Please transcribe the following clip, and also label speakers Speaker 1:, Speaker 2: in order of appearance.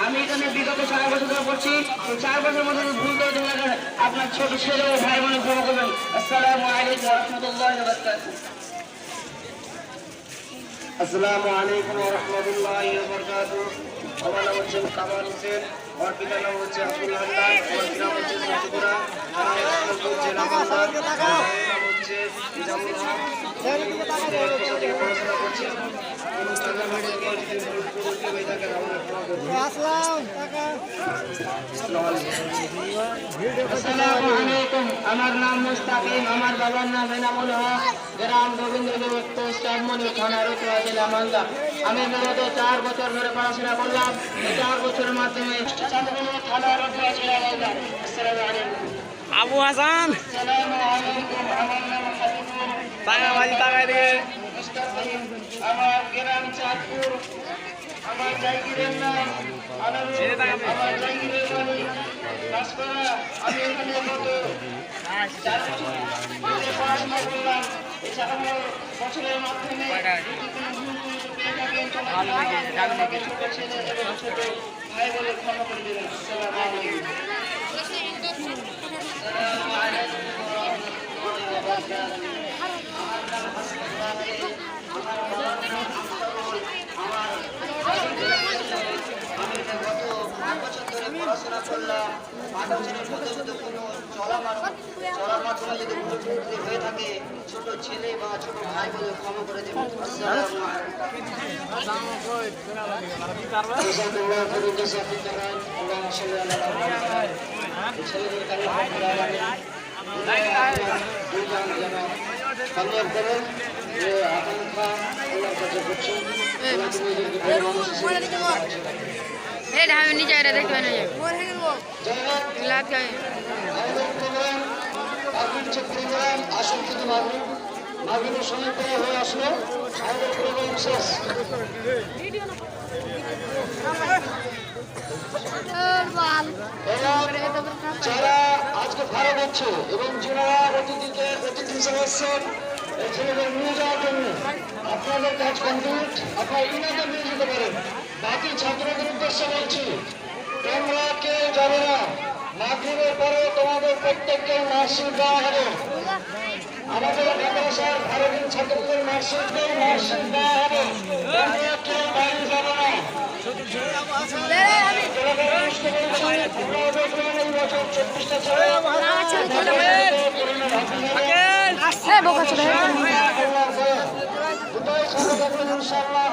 Speaker 1: আমি এখানে বিগত 4 বছর ধরে পড়ছি। 4 বছরের মধ্যে ভুল করে দেবেন, আপনার ছোট ছেলে ও ভাই বোনের ক্ষমা করবেন। আসসালামু আলাইকুম ওয়া রাহমাতুল্লাহি ওয়া বারাকাতুহু। আসসালামু আলাইকুম ওয়া রাহমাতুল্লাহি ওয়া বারাকাতুহু। আমার নাম হচ্ছে কামাল হোসেন, আমার পিতার নাম হচ্ছে আব্দুল হান্নান, আমার গ্রাম হচ্ছে সাতপুরা, আমার জেলা মালদা, নাম হচ্ছে ইজামুল হক। পড়াশোনা করছি। আমার নাম মুস্তাকিম, আমার বাবার নাম এনামুল হক, গ্রাম গোবিন্দপুর, পোস্ট আহমদপুর, থানা রতুয়া, জেলা মালদা। আমি বিগত 4 বছর ধরে পড়াশোনা করলাম। এই 4 বছরের মাধ্যমে থানা রতুয়া, জেলা মালদা। আসসালামু আলাইকুম।
Speaker 2: আবু হাসান
Speaker 1: আসসালামু আলাইকুম। আমার নাম হাবিবুর,
Speaker 2: টাকাবাজি টাকায় দিয়ে
Speaker 1: আমার গ্রাম চাঁদপুর, আমার জায়গিরের নাম আমার জায়গিরের বাড়ি রাজপাড়া। আমি এখানে গত 4 বছর ধরে পড়াশোনা করলাম। এই 4 বছরের মাধ্যমে ছোট ছেলে এবং ছোট ভাই বলে ক্ষমা করে দেবেন। আসসালামু আলাইকুম। আসসালামু আলাইকুম ওয়া রাহমাতুল্লাহি ওয়া বারাকাতুহু। আমার নাম হাসান, আমার বাবার নাম আখতারুল, আমার আমি গত 5 বছর ধরে পড়াশোনা করলাম। 5 বছরের মধ্যে যদি কোনো চলার মাধ্যমে যদি ভুল ত্রুটি হয়ে থাকে, ছোট ছেলে বা ছোট ভাই বলে ক্ষমা করে দেবেন। আসসালামু মাগরিবের সময় প্রায় হয়ে আসলো, আমাদের প্রোগ্রাম শেষ। যারা আজকে ভালো হচ্ছে এবং যারা অতিথি হিসেবে এসছেন এই ছেলেদের নিয়ে যাওয়ার জন্য, আপনাদের কাজ কমপ্লিট, আপনারা ইনাদের নিয়ে যেতে পারেন। বাকি ছাত্রদের উদ্দেশ্যে বলছি, তোমরা কেউ যাবে না। মাগরিবের পরে তোমাদের প্রত্যেককে মার্কশিট দেওয়া হবে। আমাদের মাদ্রাসার ভারতীয় ছাত্রদের মার্কশিট দেওয়া হবে। তোমরা কেউ বাইরে যাবে না।
Speaker 3: ইনশাআল্লাহ